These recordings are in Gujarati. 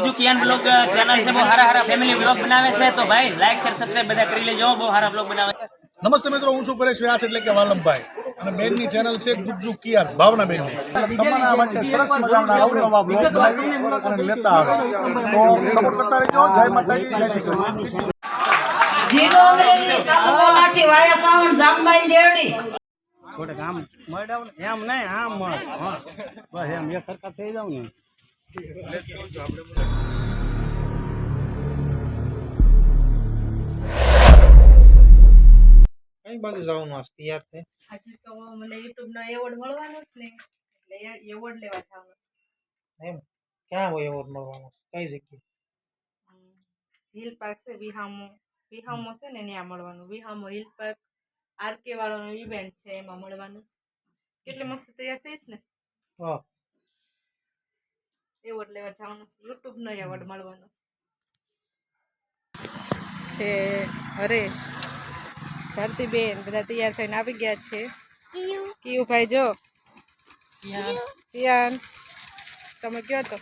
गुज्जू कियान ब्लॉग चैनल से बहुत हारा फैमिली ब्लॉग बनावे છે તો ભાઈ લાઈક શેર સબસ્ક્રાઇબ બધા કરી લેજો બહુ હારા બ્લોગ બનાવે છે। નમસ્તે મિત્રો, હું છું પરેશ વ્યાસ એટલે કે વાલમભાઈ અને બેનની ચેનલ છે ગુજ્જુ કિયાન ભાવના બેનની। તમારા માટે સરસ મજાના અવનવા બ્લોગ બનાવી અને લેતા આવે તો સપોર્ટ કરતા રહેજો। જય માતાજી, જય શ્રી કૃષ્ણ। જીરો અમરેલી કાપોલાઠી વાયા સાવણ જામબાઈ દેવડી छोटे काम मर डाउन एम नहीं आम मर हां बस एम एक सरका થઈ જાવ ને કઈ બાજુ જવાનું આજ તૈયાર છે આજે તો મને YouTube નો એવોર્ડ મળવાનો છે ને એટલે એવોર્ડ લેવા જવાનું એમ ક્યાં હોય એવોર્ડ મળવાનો કઈ જગ્યાએ હિલ પાર્ક છે વિહામો છે ને ત્યાં મળવાનું વિહામો હિલ પાર્ક આરકે વાળાનો ઇવેન્ટ છે એમાં મળવાનું કેટલી મસ્ત તૈયાર થઈશ ને હા એવોર્ડ લેવા જવાનું YouTube નો એવોર્ડ મળવાનો છે હરેશ ધરતીબેન બધા તૈયાર થઈને આવી ગયા છે કિયુ ભાઈ જો કિયાન તમે કયો તો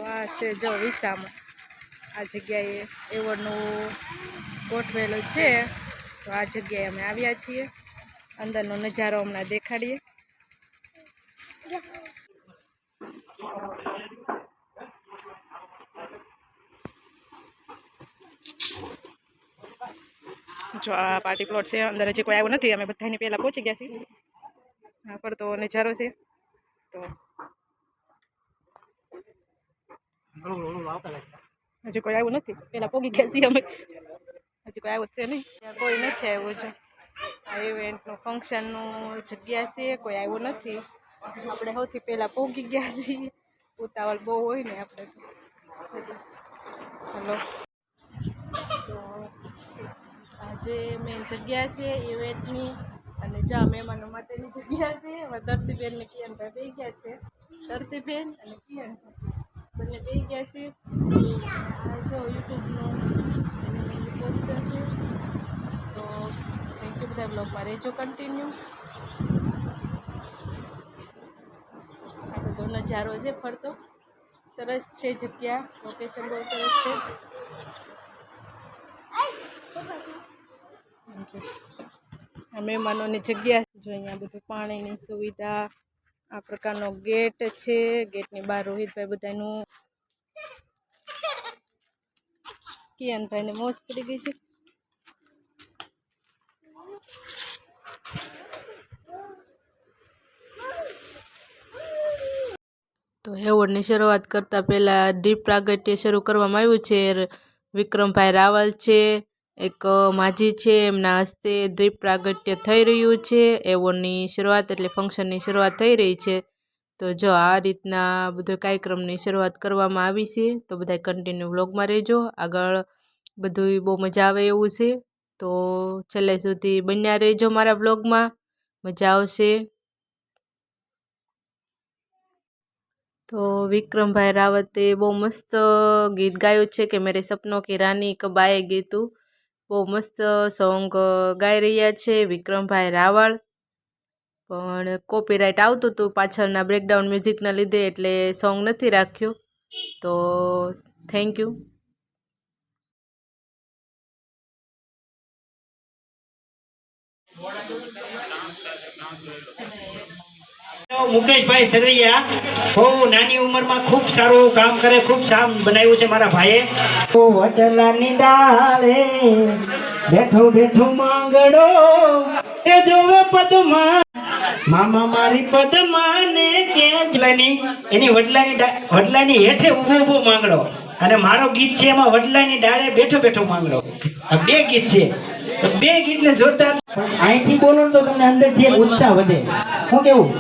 આ છે જો વિસામાં આ જગ્યાએ એવોર્ડનું ગોઠવેલું છે તો આ જગ્યાએ અમે આવ્યા છીએ અંદરનો નજારો હમણાં દેખાડીએ। જો આ પાર્ટી પ્લોટ છે અંદર હજી કોઈ આવ્યું નથી અમે બધાની પહેલાં પહોંચી ગયા છીએ આ પર તો નજારો છે તો હજી કોઈ આવ્યું નથી પહેલાં પોગી ગયા છીએ અમે હજી કોઈ આવ્યું છે નહીં કોઈ નથી આવ્યું છે આ ઇવેન્ટનું ફંક્શનનું જગ્યા છે કોઈ આવ્યું નથી આપણે સૌથી પહેલાં પોગી ગયા છીએ ઉતાવળ બહુ હોય ને આપણે હલો તો આજે મેન જગ્યા છે ઇવેન્ટની અને જ્યાં મહેમાનો માટેની જગ્યા છે એમાં ધરતીબેન ને કિયાનભાઈ બે ગયા છે ધરતીબેન અને કિયાનભાઈ બંને બે ગયા છે આ જો યુટ્યુબનું પોસ્ટર છે તો થેન્ક યુ બધા બ્લોગમાં રહેજો કન્ટિન્યુ। આ બધો નજારો છે ફરતો સરસ છે જગ્યા લોકેશન બહુ સરસ છે આ મહેમાનોની જગ્યા જો અહીંયા બધું પાણીની સુવિધા આ પ્રકારનો ગેટ છે ગેટની બહાર રોહિતભાઈ બધાનું કિયાનભાઈને મોજ પડી ગઈ છે તો એવોર્ડની શરૂઆત કરતાં પહેલાં દીપ પ્રાગટ્ય શરૂ કરવામાં આવ્યું છે વિક્રમભાઈ રાવલ છે એક માજી છે એમના હસ્તે દીપ પ્રાગટ્ય થઈ રહ્યું છે એવોર્ડની શરૂઆત એટલે ફંક્શનની શરૂઆત થઈ રહી છે તો જો આ રીતના બધો કાર્યક્રમની શરૂઆત કરવામાં આવી છે તો બધા કન્ટિન્યુ વ્લોગમાં રહેજો આગળ બધું બહુ મજા આવે એવું છે તો છેલ્લે સુધી બન્યા રહેજો મારા વ્લોગમાં મજા આવશે। તો વિક્રમભાઈ રાવતે બહુ મસ્ત ગીત ગાયું છે કે મેરે સપનોं की रानी कब आएगी तू બહુ મસ્ત સોંગ ગાઈ રહ્યા છે વિક્રમભાઈ રાવળ પણ કોપીરાઇટ આવતું હતું પાછળના બ્રેકડાઉન મ્યુઝિકના લીધે એટલે સોંગ નથી રાખ્યું તો થેન્ક યુ। મુકેશભાઈ સરવૈયા બહુ નાની ઉંમરમાં ખૂબ સારું કામ કરે ખૂબ સામ બનાવ્યું છે મારા ભાઈએ। વડલાની ડાળે બેઠો બેઠો માંગડો એ જોવે પદમા મામા મારી પદમાને કે એની વડલાની હેઠે ઊભો ઊભો માંગડો અને મારો ગીત છે એમાં વડલાની ડાળે બેઠો બેઠો માંગડો આ બે ગીત છે બે ગીતને જોરદાર અહીંથી બોલો તો તમને અંદરથી એક ઉત્સાહ વધે શું કેવું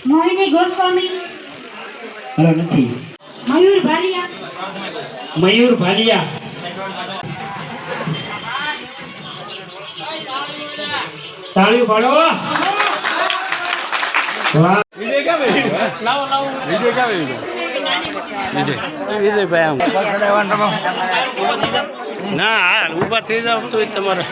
મોહિની ગોસ્વામી હલો નથી મયુર ભાલિયા તાળીઓ પાડો। વાહ ના હાલ ઊભા થઈ જાવ તો તમારે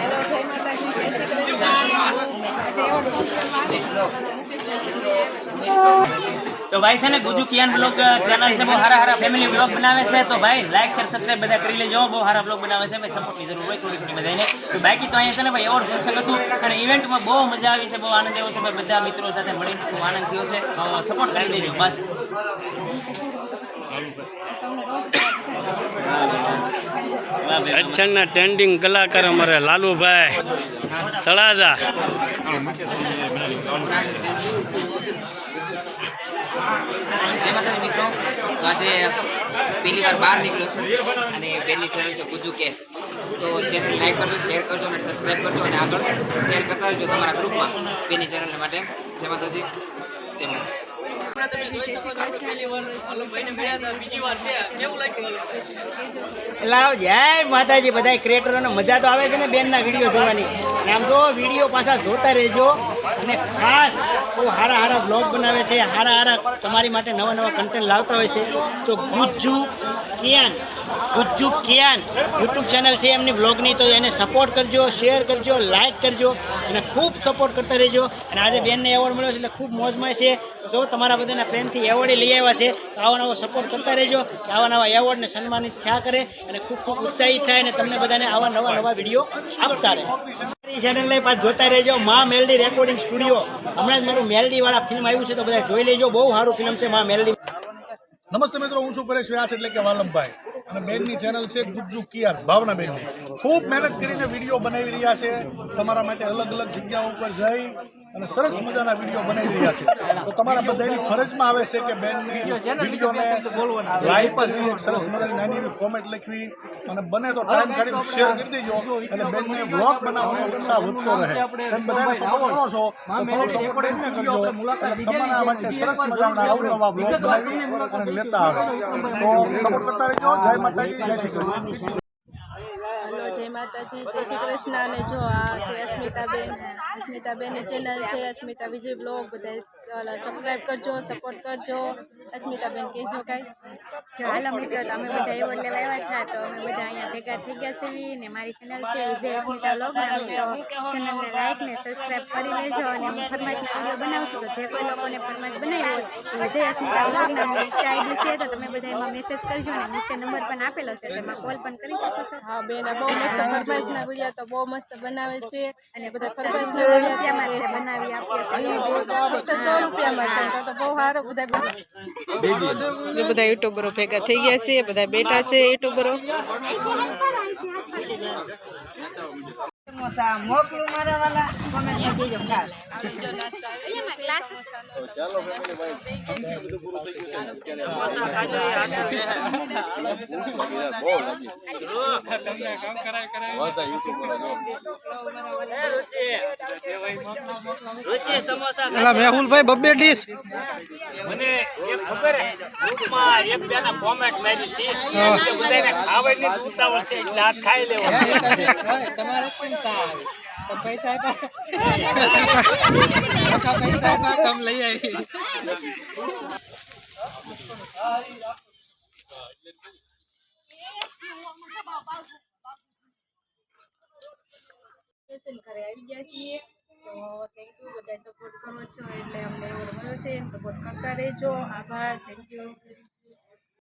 તો ભાઈ છે ને ગુજુ કિયાન બ્લોગ ચેનલ છે બહુ હારા હારા ફેમિલી બ્લોગ બનાવે છે તો ભાઈ લાઈક શેર સબસ્ક્રાઇબ બધા કરી લેજો બહુ હારા બ્લોગ બનાવે છે ભાઈ સપોર્ટની જરૂર હોય થોડી થોડી બધાને તો બાકી તો અહીંયા છે ને ભાઈ એવોર્ડ ફંક્શન હતું અને ઇવેન્ટમાં બહુ મજા આવી છે બહુ આનંદ આવ્યો છે ભાઈ બધા મિત્રો સાથે મળીને ખૂબ આનંદ થયો છે સપોર્ટ કરી દેજો બસ અચ્છાના ટ્રેન્ડિંગ કલાકાર અમારે લાલુભાઈ તળાજા જય માતાજી મિત્રો તો આજે પહેલી વાર બહાર નીકળ્યો છું અને પહેલી ચેનલ છે ગુજુ કે તો ચેનલ લાઈક કરજો શેર કરજો અને સબસ્ક્રાઈબ કરજો અને આગળ શેર કરતા રહેજો તમારા ગ્રુપમાં બેની ચેનલ માટે જય માતાજી જય માતાજી લાવ જય માતાજી બધા ક્રિએટરોને મજા તો આવે છે ને બેનના વિડીયો જોવાની અને આમ તો વિડીયો પાછા જોતા રહેજો અને ખાસ બહુ હારા હારા બ્લોગ બનાવે છે હારા હારા તમારી માટે નવા નવા કન્ટેન્ટ લાવતા હોય છે તો ગુજ્જુ કિયાન યુટ્યુબ ચેનલ છે એમની બ્લોગની તો એને સપોર્ટ કરજો શેર કરજો લાઇક કરજો અને ખૂબ સપોર્ટ કરતા રહેજો અને આજે બેનને એવોર્ડ મળ્યો છે એટલે ખૂબ મોજમાં છે તો તમારા બધાના પ્રેમથી એવોર્ડ લઈ આવ્યા છે તો આવા નવો સપોર્ટ કરતા રહેજો કે આવા નવા એવોર્ડને સન્માનિત થયા કરે અને ખૂબ ખૂબ ઉત્સાહિત થાય અને તમને બધાને આવા નવા વિડીયો આપતા રહે ચેનલને પાછ જોતા રહેજો મા મેલડી રેકોર્ડિંગ સ્ટુડિયો હમણાં જ મારું મેલડીવાળા ફિલ્મ આવ્યું છે તો બધા જોઈ લેજો બહુ સારું ફિલ્મ છે મા મેલડી નમસ્તે મિત્રો, હું છું પરેશ વ્યાસ એટલે કે વાલમભાઈ અને બેનની ચેનલ છે ગુજ્જુ કિયાર ભાવના બેનની. ખૂબ મહેનત કરીને વિડીયો બનાવી રહ્યા છે તમારા માટે અલગ અલગ જગ્યાઓ ઉપર જઈ અને સરસ મજાના વિડીયો બનાવી રહ્યા છે. તો તમારા બધાની ફરજમાં આવે છે કે બેનની વિડીયોને લાઈક કરવી, એક સરસ મજાની નાની એવી કોમેન્ટ લખવી અને બને તો ટાઈમ કાઢીને શેર કરી દેજો એટલે બેનને વ્લોગ બનાવવાનો ઉત્સાહ વધતો રહે. તમે બધાને સપોર્ટ કરો છો તો થોડો સપોર્ટ બેનને કરજો એટલે તમારા માટે સરસ મજાના અવનવા વ્લોગ બનાવી અને લેતા આવે. તો સપોર્ટ કરતા રહેજો. જય માતાજી, જય શ્રી કૃષ્ણ. હેલો જય માતાજી જય શ્રી કૃષ્ણ અને જો આ છે અસ્મિતાબેનની ચેનલ છે અસ્મિતા વિજય બ્લોગ બધા સબસ્ક્રાઈબ કરજો સપોર્ટ કરજો. અસ્મિતાબેન કહેજો કાંઈ. જો હાલો મિત્રો તો અમે બધા એવોર્ડ લેવા આવ્યા હતા તો અમે બધા અહીંયા ભેગા થઈ ગયા છીએ ને મારી ચેનલ છે વિજય અસ્મિતા બ્લોગ તો ચેનલને લાઈક ને સબસ્ક્રાઈબ કરી લેજો અને હું ફરમાઈશના વિડીયો બનાવશું તો જે કોઈ લોકોને ફરમાઈશ બનાવી હોય તો વિજય અસ્મિતા બ્લોગ નામની ઇન્સ્ટા આઈડી છે તો તમે બધા એમાં મેસેજ કરજો અને નીચે નંબર પણ આપેલો છે તેમાં કોલ પણ કરી શકો છો. હા બેન બહુ મસ્ત ફરમાઈશના વિડીયો તો બહુ મસ્ત બનાવે છે અને બધા ₹100 ફરમાઈશના રૂપિયામાં બનાવી આપીએ છીએ. ફક્ત 100 રૂપિયામાં તો બહુ સારું બધા બધા યુટ્યુબરો ભેગા થઈ ગયા છે બધા બેઠા છે યુટ્યુબરો. મોકલું મારા વાલા કોમેન્ટ દેજો ચાલ મેહુલભાઈ બબ્બે ડીશ મને એક ખબર હે ગ્રુપમાં એક બેના કોમેન્ટ મારી હતી કે બધાને ખાવાની જ ઉતાવળ છે એટલે હાથ ખાઈ લેવો. તમારે કેમ સાહેબ પૈસા કમ લઈ આવી. ઘરે આવી ગયા છીએ તો થેન્ક યુ બધા સપોર્ટ કરો છો એટલે અમને એવોર્ડ મળ્યો છે સપોર્ટ કરતા રહેજો. આભાર. Thank you.